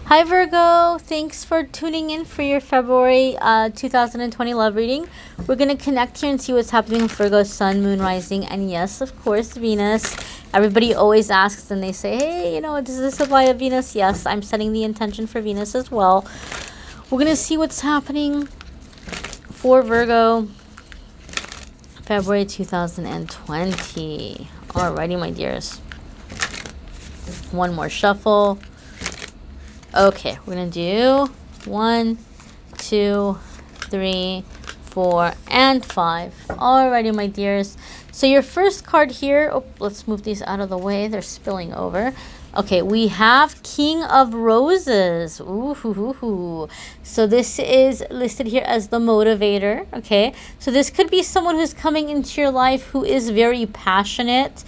Hi Virgo, thanks for tuning in for your February 2020 love reading. We're going to connect here and see what's happening with Virgo, Sun, Moon, Rising, and yes, of course, Venus. Everybody always asks and they say, hey, you know, does this apply to Venus? Yes, I'm setting the intention for Venus as well. We're going to see what's happening for Virgo, February 2020. Alrighty, my dears. One more shuffle. Okay, we're going to do 1, 2, 3, 4, and 5. Alrighty, my dears. So your first card here, oh, let's move these out of the way. They're spilling over. Okay, we have King of Roses. Ooh, hoo, hoo, hoo. So this is listed here as the motivator. Okay, so this could be someone who's coming into your life who is very passionate,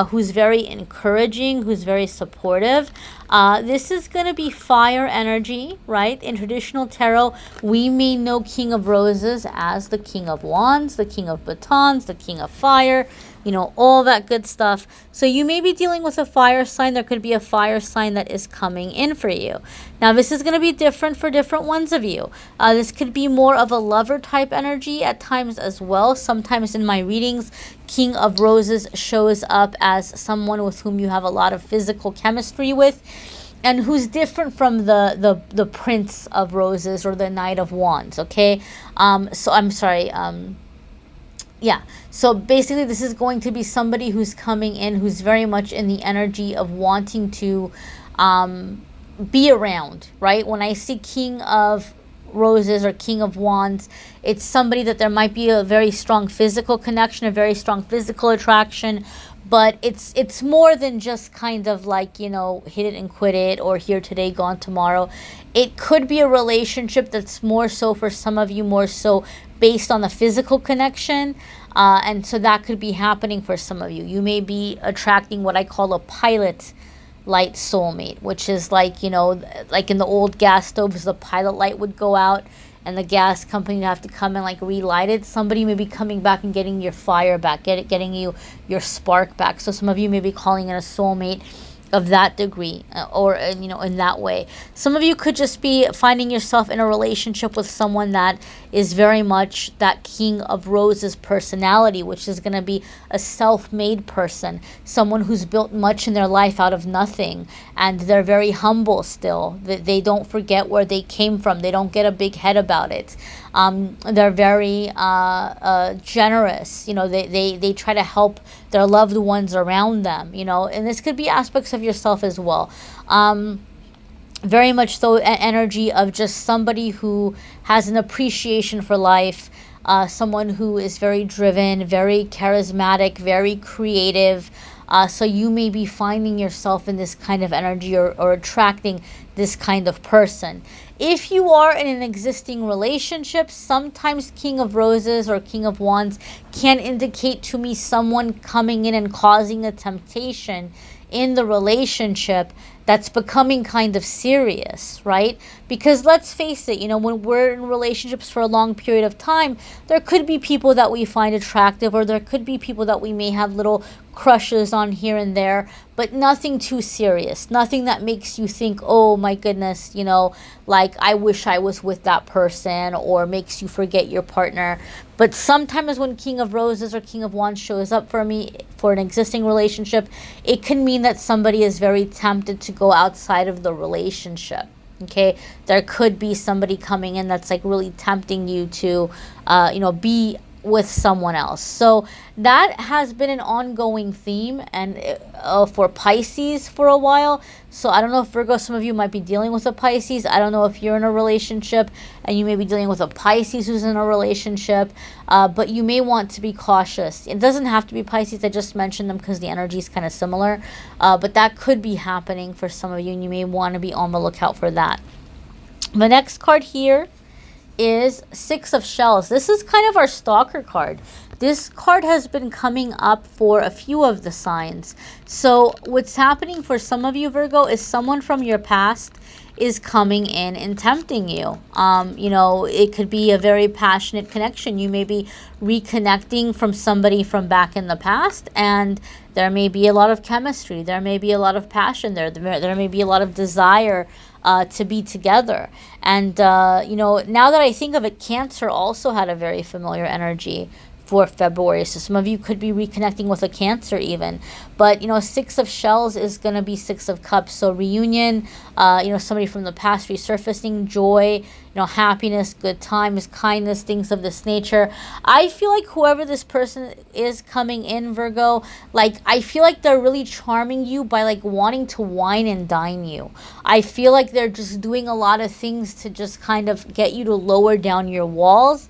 who's very encouraging, who's very supportive. This is going to be fire energy, right? In traditional tarot, we may know King of Roses as the King of Wands, the King of Batons, the King of Fire, you know, all that good stuff. So you may be dealing with a fire sign. There could be a fire sign that is coming in for you. Now, this is going to be different for different ones of you. This could be more of a lover type energy at times as well. Sometimes in my readings, King of Roses shows up as someone with whom you have a lot of physical chemistry with, and who's different from the Prince of Roses or the Knight of Wands, okay? So I'm sorry, yeah, so basically this is going to be somebody who's coming in who's very much in the energy of wanting to be around, right? When I see King of Roses or King of Wands, it's somebody that there might be a very strong physical connection, a very strong physical attraction, but it's more than just kind of like, you know, hit it and quit it, or here today, gone tomorrow. It could be a relationship that's more so, for some of you, more so based on the physical connection, and so that could be happening for some of you. You may be attracting what I call a pilot light soulmate, which is like, you know, like in the old gas stoves, the pilot light would go out and the gas company would have to come and like relight it. Somebody may be coming back and getting your fire back, getting you your spark back. So some of you may be calling it a soulmate of that degree, or you know, in that way. Some of you could just be finding yourself in a relationship with someone that is very much that King of Roses personality, which is going to be a self-made person, someone who's built much in their life out of nothing, and they're very humble still. They don't forget where they came from. They don't get a big head about it. They're very generous. You know, they try to help their loved ones around them, you know, and this could be aspects of yourself as well. Very much so energy of just somebody who has an appreciation for life, someone who is very driven, very charismatic, very creative. So you may be finding yourself in this kind of energy, or attracting this kind of person. If you are in an existing relationship, sometimes King of Roses or King of Wands can indicate to me someone coming in and causing a temptation in the relationship that's becoming kind of serious, right? Because let's face it, you know, when we're in relationships for a long period of time, there could be people that we find attractive, or there could be people that we may have little crushes on here and there, but nothing too serious, nothing that makes you think, oh my goodness, you know, like I wish I was with that person, or makes you forget your partner. But sometimes when King of Roses or King of Wands shows up for me for an existing relationship, it can mean that somebody is very tempted to go outside of the relationship. Okay, there could be somebody coming in that's like really tempting you to, you know, be with someone else. So that has been an ongoing theme, and for Pisces for a while. So I don't know if Virgo, some of you might be dealing with a Pisces. I don't know if you're in a relationship and you may be dealing with a Pisces who's in a relationship, but you may want to be cautious. It doesn't have to be Pisces. I just mentioned them because the energy is kind of similar, but that could be happening for some of you, and you may want to be on the lookout for that. The next card here is Six of Shells. This is kind of our stalker card. This card has been coming up for a few of the signs. So what's happening for some of you, Virgo, is someone from your past is coming in and tempting you. You know, it could be a very passionate connection. You may be reconnecting from somebody from back in the past, and There may be a lot of chemistry. There may be a lot of passion there. There may be a lot of desire to be together. And, you know, now that I think of it, Cancer also had a very familiar energy for February. So some of you could be reconnecting with a Cancer even. But, you know, Six of Shells is going to be Six of Cups. So reunion, you know, somebody from the past resurfacing, joy, you know, happiness, good times, kindness, things of this nature. I feel like whoever this person is coming in, Virgo, like, I feel like they're really charming you by, like, wanting to wine and dine you. I feel like they're just doing a lot of things to just kind of get you to lower down your walls.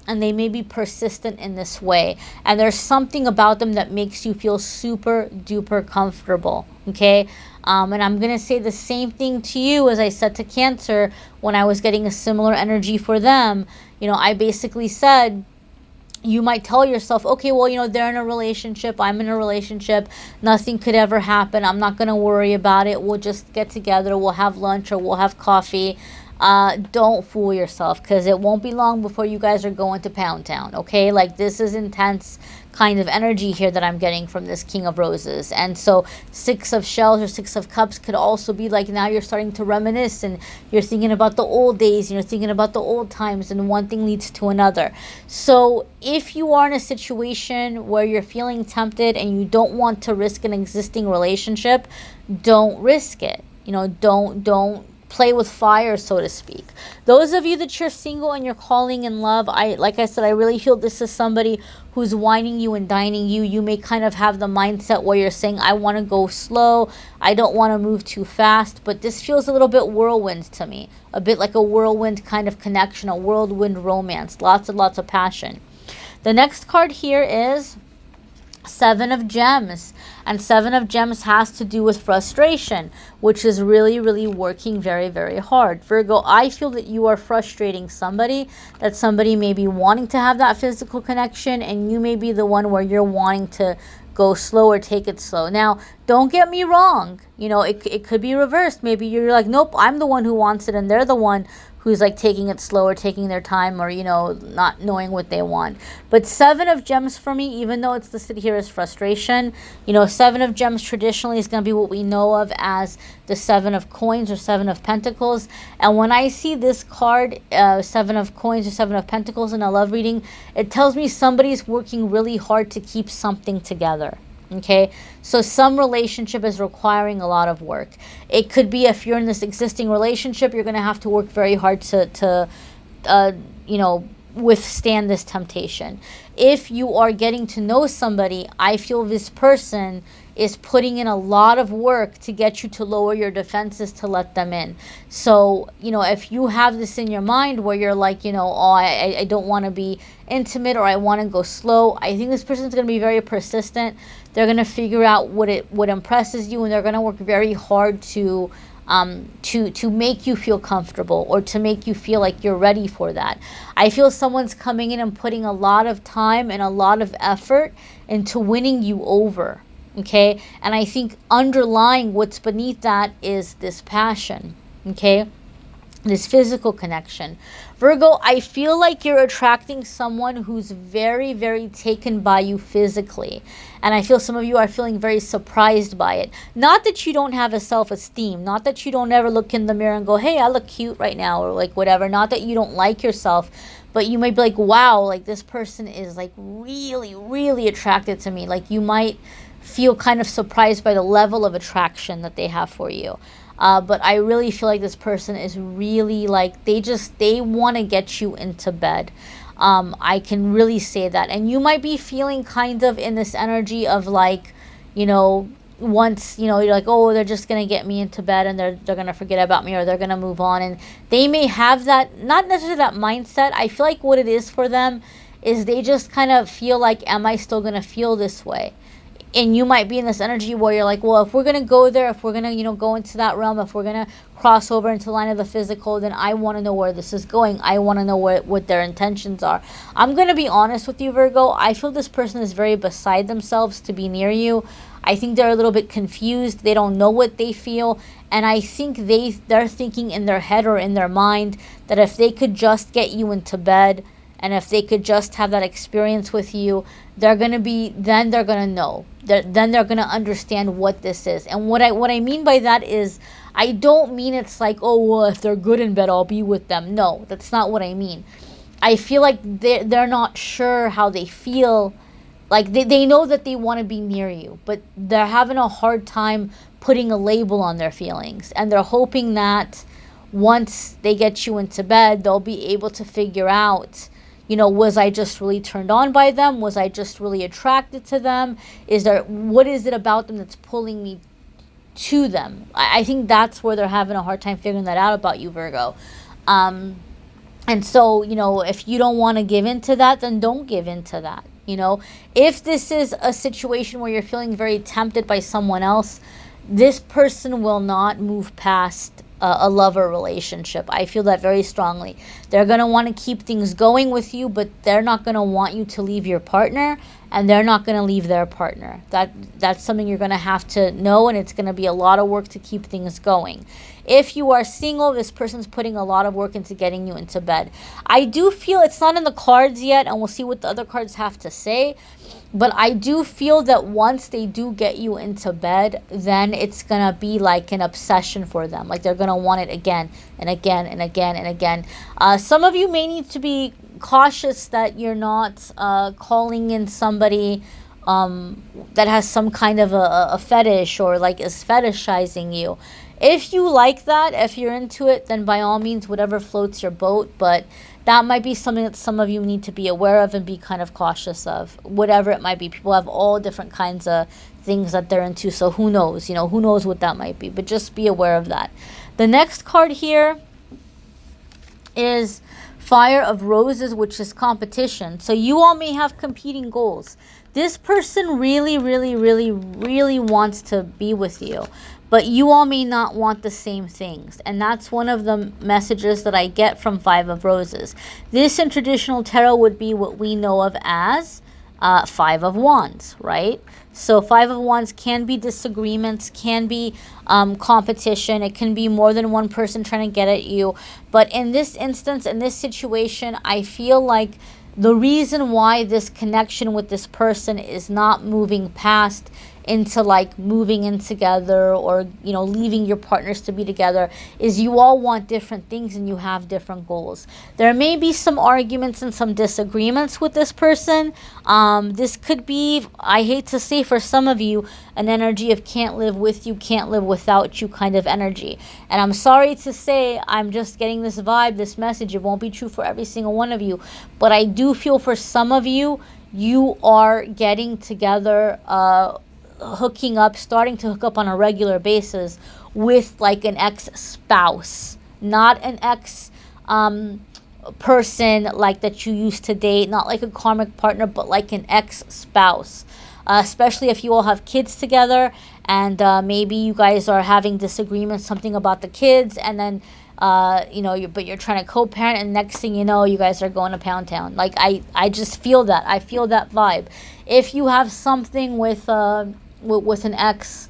And they may be persistent in this way. And there's something about them that makes you feel super duper comfortable. Okay? And I'm going to say the same thing to you as I said to Cancer when I was getting a similar energy for them. You know, I basically said, you might tell yourself, okay, well, you know, they're in a relationship. I'm in a relationship. Nothing could ever happen. I'm not going to worry about it. We'll just get together. We'll have lunch or we'll have coffee. Don't fool yourself, because it won't be long before you guys are going to Pound Town, okay? Like, this is intense kind of energy here that I'm getting from this King of Roses. And so Six of Shells or Six of Cups could also be like, now you're starting to reminisce and you're thinking about the old days and you're thinking about the old times, and one thing leads to another. So if you are in a situation where you're feeling tempted and you don't want to risk an existing relationship, don't risk it. You know, don't play with fire, so to speak. Those of you that you're single and you're calling in love, like I said, I really feel this is somebody who's whining you and dining you. You may kind of have the mindset where you're saying, I want to go slow. I don't want to move too fast. But this feels a little bit whirlwind to me. A bit like a whirlwind kind of connection, a whirlwind romance. Lots and lots of passion. The next card here is Seven of Gems. And Seven of Gems has to do with frustration, which is really, really working very, very hard. Virgo, I feel that you are frustrating somebody, that somebody may be wanting to have that physical connection, and you may be the one where you're wanting to go slow or take it slow. Now, don't get me wrong. You know, it could be reversed. Maybe you're like, nope, I'm the one who wants it, and they're the one who's like taking it slow or taking their time, or, you know, not knowing what they want. But Seven of Gems for me, even though it's listed here as frustration, you know, Seven of Gems traditionally is going to be what we know of as the Seven of Coins or Seven of Pentacles. And when I see this card, Seven of Coins or Seven of Pentacles in a love reading, it tells me somebody's working really hard to keep something together. Okay, so some relationship is requiring a lot of work. It could be, if you're in this existing relationship, you're going to have to work very hard to you know, withstand this temptation. If you are getting to know somebody, I feel this person is putting in a lot of work to get you to lower your defenses to let them in. So, you know, if you have this in your mind where you're like, you know, oh, I don't want to be intimate, or I want to go slow, I think this person's going to be very persistent. They're going to figure out what impresses you, and they're going to work very hard to make you feel comfortable, or to make you feel like you're ready for that. I feel someone's coming in and putting a lot of time and a lot of effort into winning you over. Okay, and I think underlying what's beneath that is this passion. Okay, this physical connection. Virgo, I feel like you're attracting someone who's very, very taken by you physically. And I feel some of you are feeling very surprised by it. Not that you don't have a self-esteem. Not that you don't ever look in the mirror and go, hey, I look cute right now, or like whatever. Not that you don't like yourself. But you might be like, wow, like this person is like really, really attracted to me. Like you might feel kind of surprised by the level of attraction that they have for you. But I really feel like this person is really like, they want to get you into bed. I can really say that. And you might be feeling kind of in this energy of like, you know, once, you know, you're like, oh, they're just going to get me into bed and they're going to forget about me, or they're going to move on. And they may have that, not necessarily that mindset. I feel like what it is for them is they just kind of feel like, am I still going to feel this way? And you might be in this energy where you're like, well, if we're going to go there, if we're going to, you know, go into that realm, if we're going to cross over into the line of the physical, then I want to know where this is going. I want to know what their intentions are. I'm going to be honest with you, Virgo. I feel this person is very beside themselves to be near you. I think they're a little bit confused. They don't know what they feel. And I think they're thinking in their head or in their mind that if they could just get you into bed And if they could just have that experience with you, they're going to know. Then they're going to understand what this is. And what I mean by that is, I don't mean it's like, oh, well, if they're good in bed, I'll be with them. No, that's not what I mean. I feel like they're not sure how they feel. Like they know that they want to be near you, but they're having a hard time putting a label on their feelings. And they're hoping that once they get you into bed, they'll be able to figure out, was I just really turned on by them? Was I just really attracted to them? What is it about them that's pulling me to them? I think that's where they're having a hard time figuring that out about you, Virgo. And so, if you don't want to give into that, then don't give into that. If this is a situation where you're feeling very tempted by someone else, this person will not move past a lover relationship. I feel that very strongly. They're going to want to keep things going with you, but they're not going to want you to leave your partner, and they're not going to leave their partner. That's something you're going to have to know, and it's going to be a lot of work to keep things going. If you are single, this person's putting a lot of work into getting you into bed. I do feel, it's not in the cards yet, and we'll see what the other cards have to say, but I do feel that once they do get you into bed, then it's going to be like an obsession for them. Like they're going to want it again and again and again and again. Some of you may need to be cautious that you're not calling in somebody that has some kind of a fetish, or like is fetishizing you. If you like that, if you're into it, then by all means, whatever floats your boat. But that might be something that some of you need to be aware of and be kind of cautious of, whatever it might be. People have all different kinds of things that they're into. So who knows, who knows what that might be, but just be aware of that. The next card here is Fire of Roses, which is competition. So you all may have competing goals. This person really, really, really, really wants to be with you, but you all may not want the same things. And that's one of the messages that I get from Five of Roses. This in traditional tarot would be what we know of as Five of Wands, right? So Five of Wands can be disagreements, can be competition. It can be more than one person trying to get at you. But in this instance, in this situation, I feel like the reason why this connection with this person is not moving past into like moving in together, or leaving your partners to be together, is you all want different things and you have different goals. There may be some arguments and some disagreements with this person. This could be, I hate to say for some of you, an energy of can't live with you, can't live without you kind of energy. And I'm sorry to say, I'm just getting this vibe, this message. It won't be true for every single one of you, but I do feel for some of you, you are getting together, hooking up, starting to hook up on a regular basis with like an ex-spouse, not an ex person like that you used to date, not like a karmic partner, but like an ex-spouse. Especially if you all have kids together, and maybe you guys are having disagreements, something about the kids, and then but you're trying to co-parent, and next thing you know, you guys are going to Pound Town. Like I just feel that. I feel that vibe. If you have something with an ex,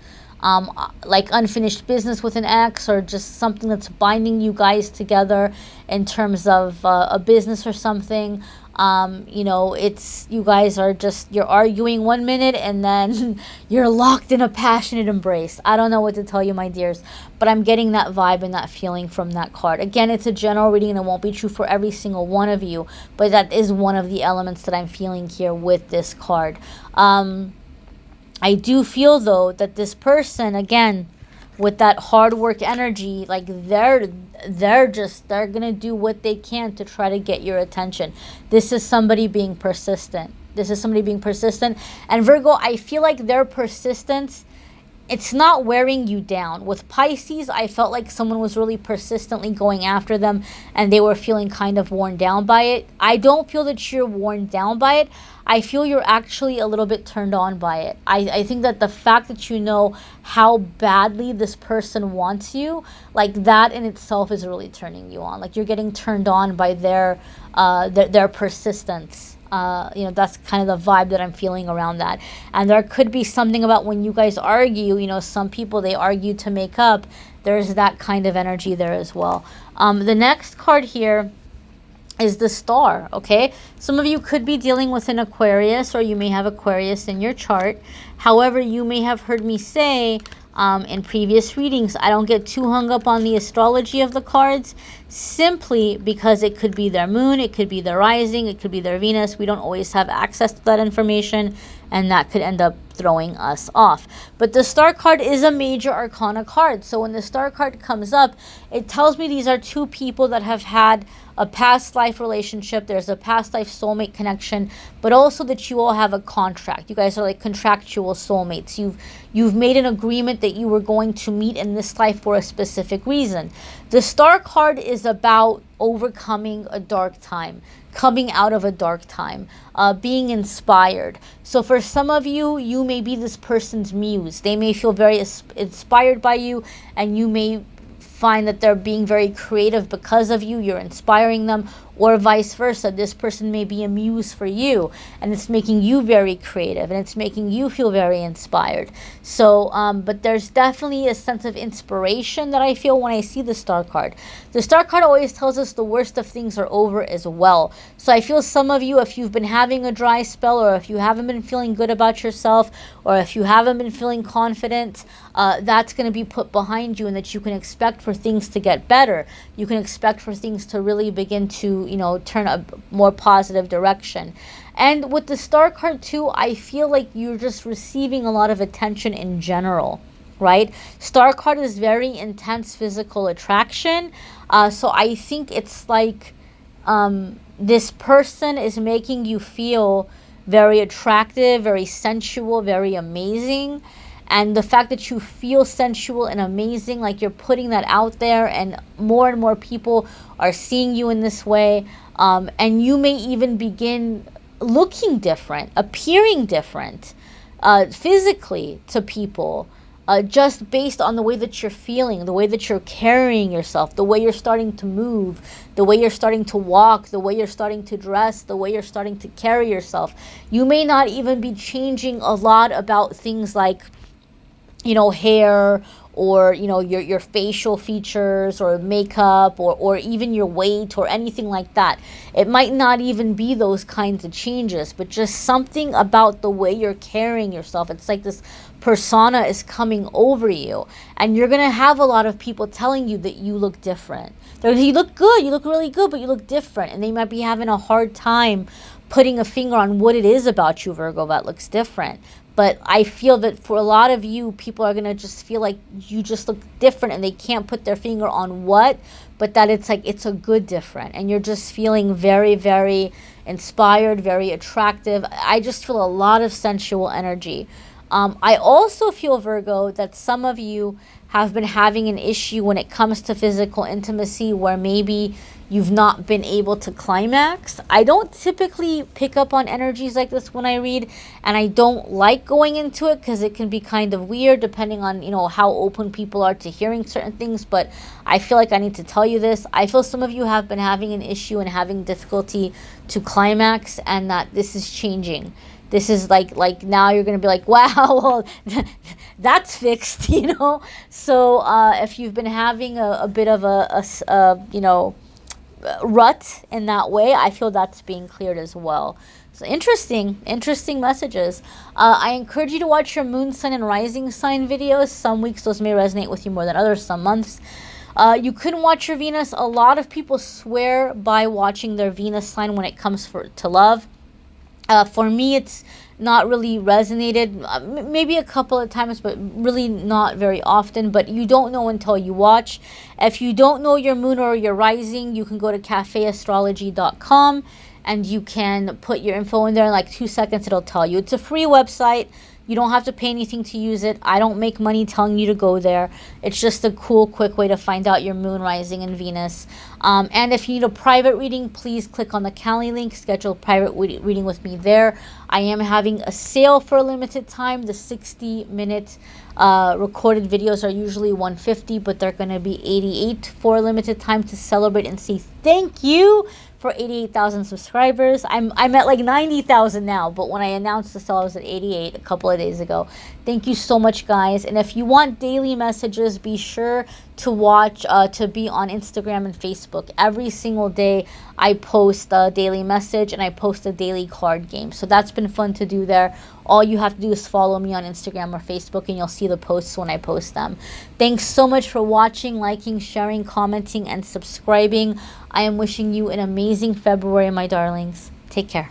like unfinished business with an ex, or just something that's binding you guys together in terms of a business or something, it's, you guys are just, you're arguing 1 minute and then you're locked in a passionate embrace. I don't know what to tell you, my dears, but I'm getting that vibe and that feeling from that card. Again, it's a general reading and it won't be true for every single one of you, but that is one of the elements that I'm feeling here with this card. I do feel though that this person, again, with that hard work energy, like they're gonna do what they can to try to get your attention. This is somebody being persistent. And Virgo, I feel like their persistence, it's not wearing you down. With Pisces, I felt like someone was really persistently going after them and they were feeling kind of worn down by it. I don't feel that you're worn down by it. I feel you're actually a little bit turned on by it. I think that the fact that you know how badly this person wants you, like that in itself is really turning you on. Like you're getting turned on by their persistence. That's kind of the vibe that I'm feeling around that. And there could be something about when you guys argue, some people, they argue to make up. There's that kind of energy there as well. The next card here is the star, okay? Some of you could be dealing with an Aquarius, or you may have Aquarius in your chart. However, you may have heard me say in previous readings, I don't get too hung up on the astrology of the cards, simply because it could be their moon, it could be their rising, it could be their Venus. We don't always have access to that information, and that could end up throwing us off. But the star card is a major arcana card. So when the star card comes up, it tells me these are two people that have had a past life relationship. There's a past life soulmate connection, but also that you all have a contract. You guys are like contractual soulmates. You've made an agreement that you were going to meet in this life for a specific reason. The star card is about overcoming a dark time, coming out of a dark time, being inspired. So for some of you, you may be this person's muse. They may feel very inspired by you, and you may find that they're being very creative because of you. You're inspiring them, or vice versa. This person may be a muse for you, and it's making you very creative, and it's making you feel very inspired. So, but there's definitely a sense of inspiration that I feel when I see the star card. The star card always tells us the worst of things are over as well. So I feel some of you, if you've been having a dry spell, or if you haven't been feeling good about yourself, or if you haven't been feeling confident, that's going to be put behind you, and that you can expect for things to get better. You can expect for things to really begin to, you know, turn a more positive direction. And with the star card too, I feel like you're just receiving a lot of attention in general, right? Star card is very intense physical attraction. So I think it's like this person is making you feel very attractive, very sensual, very amazing. And the fact that you feel sensual and amazing, like you're putting that out there, and more people are seeing you in this way. And you may even begin looking different, appearing different physically to people, just based on the way that you're feeling, the way that you're carrying yourself, the way you're starting to move, the way you're starting to walk, the way you're starting to dress, the way you're starting to carry yourself. You may not even be changing a lot about things like, you know, hair, or, you know, your facial features, or makeup, or even your weight, or anything like that. It might not even be those kinds of changes, but just something about the way you're carrying yourself. It's like this persona is coming over you, and you're gonna have a lot of people telling you that you look different. You look good, you look really good, but you look different, and they might be having a hard time putting a finger on what it is about you, Virgo, that looks different. But I feel that for a lot of you, people are going to just feel like you just look different, and they can't put their finger on what, but that it's like it's a good different. And you're just feeling very, very inspired, very attractive. I just feel a lot of sensual energy. I also feel, Virgo, that some of you have been having an issue when it comes to physical intimacy, where maybe you've not been able to climax. I don't typically pick up on energies like this when I read, and I don't like going into it because it can be kind of weird depending on, you know, how open people are to hearing certain things. But I feel like I need to tell you this. I feel some of you have been having an issue and having difficulty to climax, and that this is changing. This is like now you're going to be like, wow, well, that's fixed, you know. So if you've been having a bit of a you know, rut in that way, I feel that's being cleared as well. So interesting messages. I encourage you to watch your moon, sun, and rising sign videos. Some weeks those may resonate with you more than others, some months. You couldn't watch your Venus. A lot of people swear by watching their Venus sign when it comes to love. For me, it's not really resonated, maybe a couple of times, but really not very often. But you don't know until you watch. If you don't know your moon or your rising, you can go to cafeastrology.com, and you can put your info in there. In like 2 seconds, it'll tell you. It's a free website. You don't have to pay anything to use it. I don't make money telling you to go there. It's just a cool, quick way to find out your moon, rising, and Venus. And if you need a private reading, please click on the Calendly link. Schedule a private reading with me there. I am having a sale for a limited time. The 60-minute recorded videos are usually $150, but they're going to be $88 for a limited time to celebrate and say thank you for 88,000 subscribers. I'm at like 90,000 now, but when I announced the sale, I was at 88 a couple of days ago. Thank you so much, guys. And if you want daily messages, be sure to watch, to be on Instagram and Facebook. Every single day I post a daily message and I post a daily card game. So that's been fun to do there. All you have to do is follow me on Instagram or Facebook and you'll see the posts when I post them. Thanks so much for watching, liking, sharing, commenting, and subscribing. I am wishing you an amazing February, my darlings. Take care.